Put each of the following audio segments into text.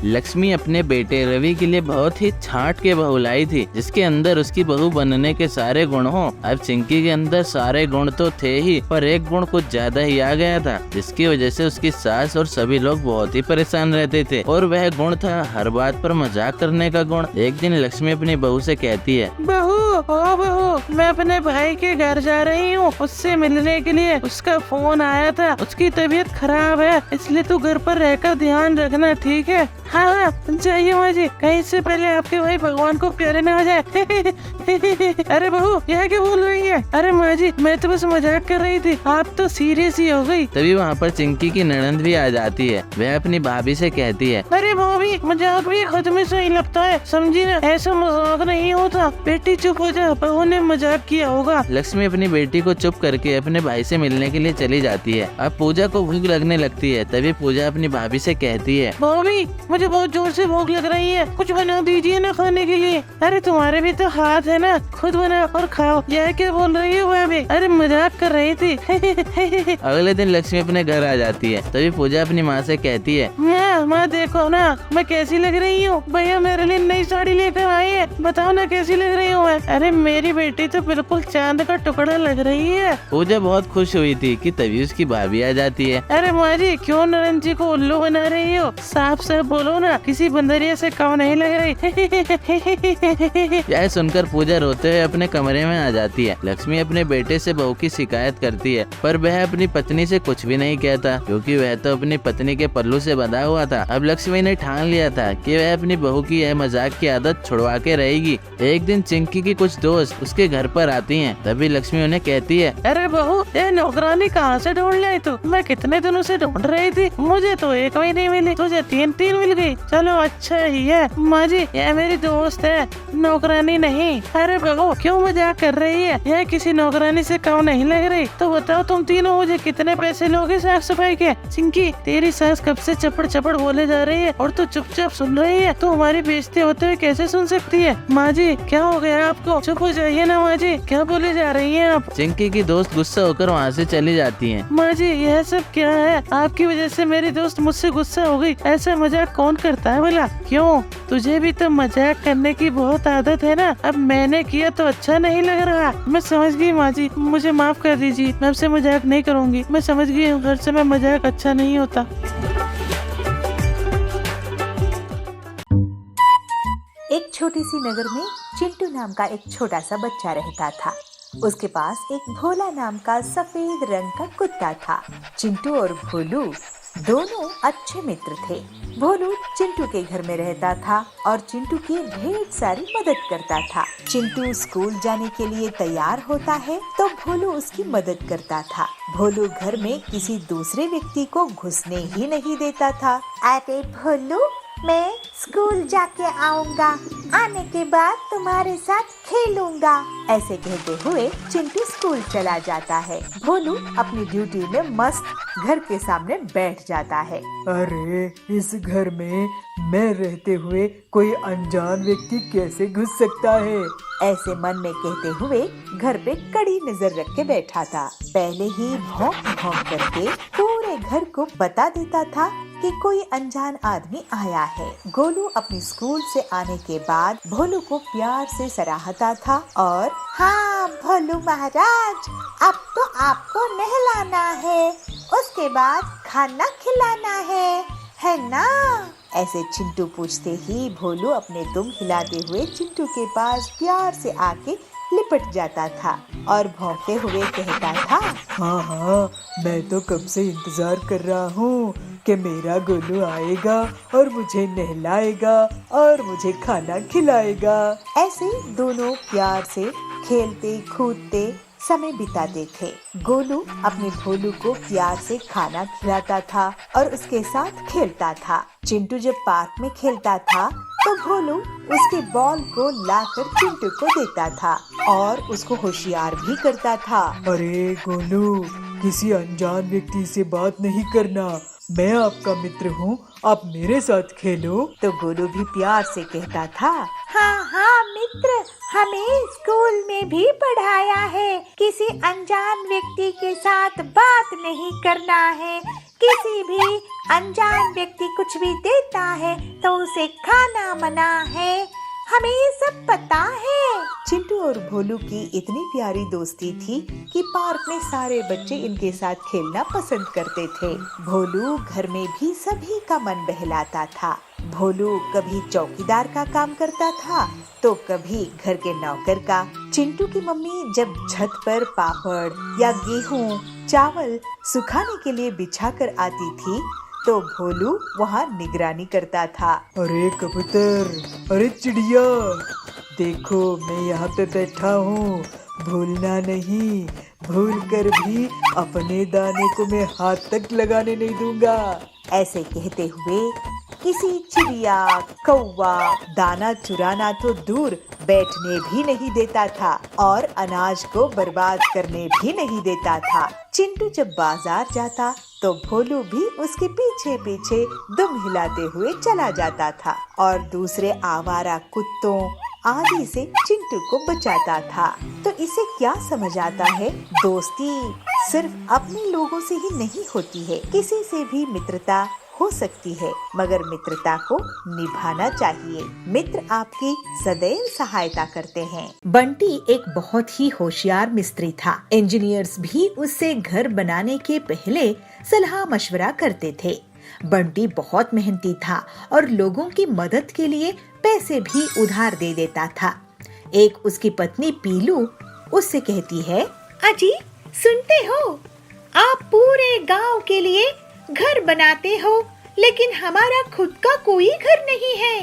लक्ष्मी अपने बेटे रवि के लिए बहुत ही छांट के बहू लाई थी, जिसके अंदर उसकी बहू बनने के सारे गुण हो। अब चिंकी के अंदर सारे गुण तो थे ही, पर एक गुण कुछ ज्यादा ही आ गया था, जिसकी वजह से उसकी सास और सभी लोग बहुत ही परेशान रहते थे। और वह गुण था हर बात पर मजाक करने का गुण। एक दिन लक्ष्मी अपनी बहू से कहती है, बहू ओ बहू, मैं अपने भाई के घर जा रही हूँ उससे मिलने के लिए। उसका फोन आया था, उसकी तबीयत खराब है, इसलिए तू घर पर रहकर ध्यान रखना, ठीक है? हाँ जाइए माँ जी, कहीं से पहले आपके भाई भगवान को प्यारे न हो जाए। अरे बहू यह क्या बोल रही है? अरे माँ जी मैं तो बस मजाक कर रही थी, आप तो सीरियस ही हो गई। तभी वहाँ पर चिंकी की ननद भी आ जाती है। वह अपनी भाभी से कहती है, अरे भाभी मजाक भी खुद में सही लगता है, समझी ना? ऐसा मजाक नहीं होता। बेटी चुप हो जा, बहू ने मजाक किया होगा। लक्ष्मी अपनी बेटी को चुप करके अपने भाई से मिलने के लिए चली जाती है। अब पूजा को भूख लगने लगती है। तभी पूजा अपनी भाभी से कहती है, भाभी मुझे बहुत जोर से भूख लग रही है, कुछ बना दीजिए ना खाने के लिए। अरे तुम्हारे भी तो हाथ है ना, खुद बना और खाओ। यह क्या बोल रही हो भाभी? अरे मजाक कर रही थी। अगले दिन लक्ष्मी अपने घर आ जाती है। तभी पूजा अपनी माँ से कहती है, माँ देखो ना मैं कैसी लग रही हूँ, भैया मेरे लिए नई साड़ी लेकर आई है, बताओ ना कैसी लग रही हूँ मैं? अरे मेरी बेटी तो बिल्कुल चांद का टुकड़ा लग रही है। पूजा बहुत खुश हुई थी कि तभी उसकी भाभी आ जाती है। अरे माँ जी क्यों नरन जी को उल्लू बना रही हो? साफ साफ बोलो ना, किसी बंदरिया से कम नहीं लग रही। यह सुनकर पूजा रोते हुए अपने कमरे में आ जाती है। लक्ष्मी अपने बेटे से बहू की शिकायत करती है, पर वह अपनी पत्नी से कुछ भी नहीं कहता, क्योंकि वह तो अपनी पत्नी के पल्लू से बंधा हुआ था। अब लक्ष्मी ने ठान लिया था कि वह अपनी बहू की यह मजाक की आदत छुड़वा के रहेगी। एक दिन चिंकी की कुछ दोस्त उसके घर पर आती हैं। तभी लक्ष्मी उन्हें कहती है, अरे बहू ये नौकरानी कहाँ से ढूंढ लाई तू? मैं कितने दिनों से ढूंढ रही थी, मुझे तो एक भी नहीं मिली, तुझे तीन मिल गई। चलो अच्छा ही है माँ जी, यह मेरी दोस्त है, नौकरानी नहीं। अरे बहू क्यों मजाक कर रही है? यह किसी नौकरानी से कम नहीं लग रही। तो बताओ तुम तीनों मुझे कितने पैसे लोगे साफ सफाई के? चिंकी तेरी सास कब से चपड़ चपड़ बोले जा रही है और तू चुपचाप सुन रही है। तू हमारी बेइज्जती होते हुए कैसे सुन सकती है? माँ जी क्या हो गया आपको? चुप हो जाइए ना माँ जी, क्या बोले जा रही है आप? चिंकी की दोस्त गुस्सा होकर वहाँ से चली जाती है। माँ जी यह सब क्या है? आपकी वजह से मेरी दोस्त मुझसे गुस्सा हो गई। ऐसा मजाक कौन करता है भला? क्यों तुझे भी तो मजाक करने की बहुत आदत है ना? अब मैंने किया तो अच्छा नहीं लग रहा। मैं समझ गई माँ जी, मुझे माफ कर दीजिए, मैं आपसे मजाक नहीं करूँगी। मैं समझ गई हूँ हर समय मजाक अच्छा नहीं होता। एक छोटी सी नगर में चिंटू नाम का एक छोटा सा बच्चा रहता था। उसके पास एक भोला नाम का सफेद रंग का कुत्ता था। चिंटू और भोलू दोनों अच्छे मित्र थे। भोलू चिंटू के घर में रहता था और चिंटू की ढेर सारी मदद करता था। चिंटू स्कूल जाने के लिए तैयार होता है तो भोलू उसकी मदद करता था। भोलू घर में किसी दूसरे व्यक्ति को घुसने ही नहीं देता था। अरे भोलू मैं स्कूल जाके आऊंगा, आने के बाद तुम्हारे साथ खेलूंगा, ऐसे कहते हुए चिंटू स्कूल चला जाता है। भोलू अपनी ड्यूटी में मस्त घर के सामने बैठ जाता है। अरे इस घर में मैं रहते हुए कोई अनजान व्यक्ति कैसे घुस सकता है? ऐसे मन में कहते हुए घर पे कड़ी नजर रख के बैठा था। पहले ही भौंक भौंक करके पूरे घर को बता देता था कि कोई अनजान आदमी आया है। गोलू अपनी स्कूल से आने के बाद भोलू को प्यार से सराहता था और हाँ भोलू महाराज, अब तो आपको नहलाना है, उसके बाद खाना खिलाना है ना? ऐसे चिंटू पूछते ही भोलू अपने दुम हिलाते हुए चिंटू के पास प्यार से आके लिपट जाता था और भौंकते हुए कहता था, हाँ मैं तो कब से इंतजार कर रहा हूँ कि मेरा गोलू आएगा और मुझे नहलाएगा और मुझे खाना खिलाएगा। ऐसे दोनों प्यार से खेलते कूदते समय बिताते थे। गोलू अपने भोलू को प्यार से खाना खिलाता था और उसके साथ खेलता था। चिंटू जब पार्क में खेलता था तो भोलू उसके बॉल को लाकर चिंटू को देता था और उसको होशियार भी करता था। अरे गोलू, किसी अनजान व्यक्ति से बात नहीं करना, मैं आपका मित्र हूँ, आप मेरे साथ खेलो। तो गोलू भी प्यार से कहता था, हाँ मित्र, हमें स्कूल में भी पढ़ाया है किसी अनजान व्यक्ति के साथ बात नहीं करना है, किसी भी अनजान व्यक्ति कुछ भी देता है तो उसे खाना मना है, हमें ये सब पता है। चिंटू और भोलू की इतनी प्यारी दोस्ती थी कि पार्क में सारे बच्चे इनके साथ खेलना पसंद करते थे। भोलू घर में भी सभी का मन बहलाता था। भोलू कभी चौकीदार का काम करता था तो कभी घर के नौकर का। चिंटू की मम्मी जब छत पर पापड़ या गेहूं, चावल सुखाने के लिए बिछा कर आती थी तो भोलू वहाँ निगरानी करता था। अरे कबूतर, अरे चिड़िया, देखो मैं यहाँ पे बैठा हूँ, भूलना नहीं, भूल कर भी अपने दाने को मैं हाथ तक लगाने नहीं दूंगा। ऐसे कहते हुए किसी चिड़िया, कौवा दाना चुराना तो दूर बैठने भी नहीं देता था और अनाज को बर्बाद करने भी नहीं देता था। चिंटू जब बाजार जाता तो भोलू भी उसके पीछे पीछे दुम हिलाते हुए चला जाता था और दूसरे आवारा कुत्तों आदि से चिंटू को बचाता था। तो इसे क्या समझ आता है, दोस्ती सिर्फ अपने लोगों से ही नहीं होती है, किसी से भी मित्रता हो सकती है, मगर मित्रता को निभाना चाहिए। मित्र आपकी सदैव सहायता करते हैं। बंटी एक बहुत ही होशियार मिस्त्री था। इंजीनियर्स भी उससे घर बनाने के पहले सलाह मशवरा करते थे। बंटी बहुत मेहनती था और लोगों की मदद के लिए पैसे भी उधार दे देता था। एक उसकी पत्नी पीलू उससे कहती है, अजी सुनते हो, आप पूरे गांव के लिए घर बनाते हो लेकिन हमारा खुद का कोई घर नहीं है।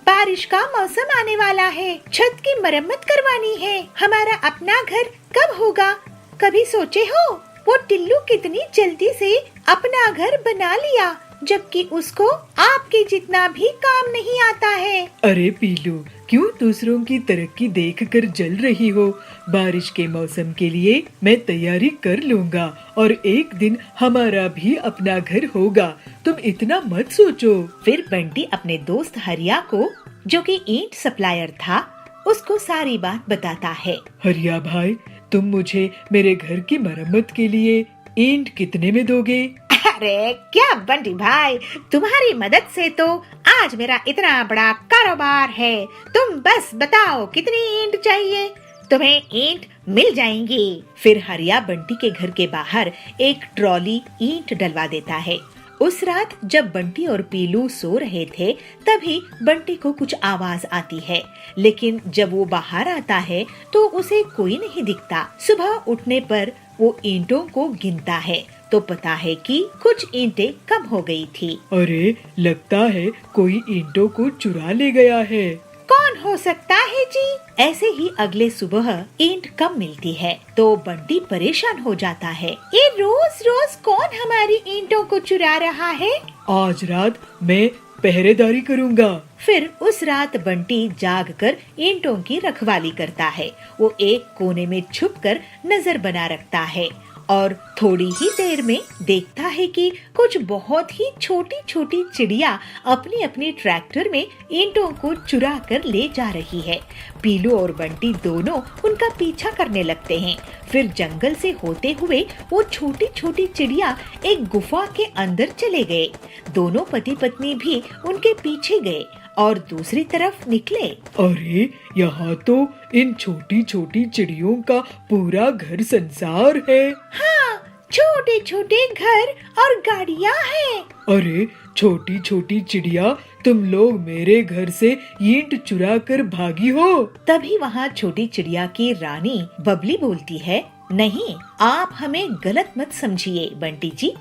बारिश का मौसम आने वाला है, छत की मरम्मत करवानी है, हमारा अपना घर कब होगा? कभी सोचे हो वो टिल्लू कितनी जल्दी से अपना घर बना लिया जबकि उसको आपके जितना भी काम नहीं आता है। अरे पीलू, क्यों दूसरों की तरक्की देखकर जल रही हो? बारिश के मौसम के लिए मैं तैयारी कर लूंगा और एक दिन हमारा भी अपना घर होगा, तुम इतना मत सोचो। फिर बंटी अपने दोस्त हरिया को, जो कि ईंट सप्लायर था, उसको सारी बात बताता है। हरिया भाई, तुम मुझे मेरे घर की मरम्मत के लिए ईंट कितने में दोगे? अरे क्या बंटी भाई, तुम्हारी मदद से तो आज मेरा इतना बड़ा कारोबार है। तुम बस बताओ कितनी ईंट चाहिए, तुम्हें ईंट मिल जाएंगी। फिर हरिया बंटी के घर के बाहर एक ट्रॉली ईंट डलवा देता है। उस रात जब बंटी और पीलू सो रहे थे तभी बंटी को कुछ आवाज आती है, लेकिन जब वो बाहर आता है तो उसे कोई नहीं दिखता। सुबह उठने पर वो ईंटों को गिनता है तो पता है कि कुछ ईंटें कम हो गई थी। अरे लगता है कोई ईंटों को चुरा ले गया है। कौन हो सकता है जी? ऐसे ही अगले सुबह ईंट कम मिलती है तो बंटी परेशान हो जाता है। ये रोज रोज कौन हमारी ईंटों को चुरा रहा है? आज रात मैं पहरेदारी करूंगा। फिर उस रात बंटी जागकर ईंटों की रखवाली करता है। वो एक कोने में छुपकर नजर बना रखता है और थोड़ी ही देर में देखता है कि कुछ बहुत ही छोटी छोटी चिड़िया अपनी अपनी ट्रैक्टर में ईंटों को चुरा कर ले जा रही है। पीलू और बंटी दोनों उनका पीछा करने लगते हैं। फिर जंगल से होते हुए वो छोटी छोटी चिड़िया एक गुफा के अंदर चले गए। दोनों पति पत्नी भी उनके पीछे गए और दूसरी तरफ निकले। अरे यहाँ तो इन छोटी छोटी चिड़ियों का पूरा घर संसार है। हाँ, छोटे छोटे घर और गाड़ियाँ हैं। अरे छोटी छोटी चिड़िया, तुम लोग मेरे घर से ईंट चुरा कर भागी हो। तभी वहाँ छोटी चिड़िया की रानी बबली बोलती है, नहीं, आप हमें गलत मत समझिए बंटी जी,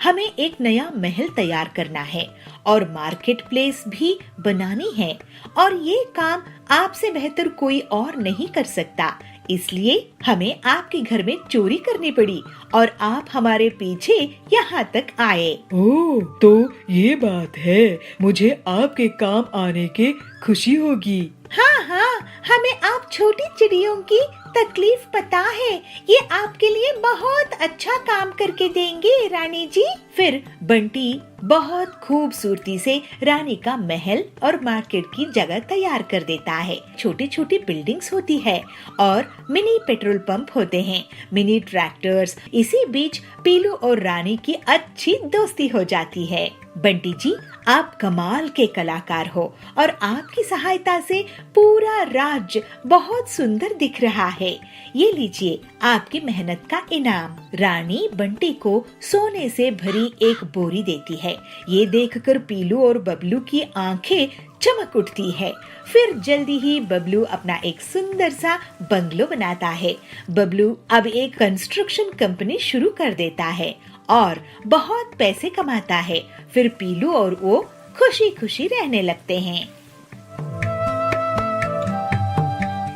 हमें एक नया महल तैयार करना है और मार्केट प्लेस भी बनानी है और ये काम आपसे बेहतर कोई और नहीं कर सकता, इसलिए हमें आपके घर में चोरी करनी पड़ी और आप हमारे पीछे यहाँ तक आए। ओह, तो ये बात है, मुझे आपके काम आने की खुशी होगी। हाँ हाँ, हमें आप छोटी चिड़ियों की तकलीफ पता है। ये आपके लिए बहुत अच्छा काम करके देंगे रानी जी। फिर बंटी बहुत खूबसूरती से रानी का महल और मार्केट की जगह तैयार कर देता है। छोटी छोटी बिल्डिंग्स होती है और मिनी पेट्रोल पंप होते हैं, मिनी ट्रैक्टर्स। इसी बीच पीलू और रानी की अच्छी दोस्ती हो जाती है। बंटी जी, आप कमाल के कलाकार हो और आपकी सहायता से पूरा राज्य बहुत सुंदर दिख रहा है। ये लीजिए आपकी मेहनत का इनाम। रानी बंटी को सोने से भरी एक बोरी देती है। ये देखकर पीलू और बबलू की आंखें चमक उठती है। फिर जल्दी ही बबलू अपना एक सुंदर सा बंगलो बनाता है। बबलू अब एक कंस्ट्रक्शन कंपनी शुरू कर देता है और बहुत पैसे कमाता है। फिर पीलू और वो खुशी खुशी रहने लगते हैं।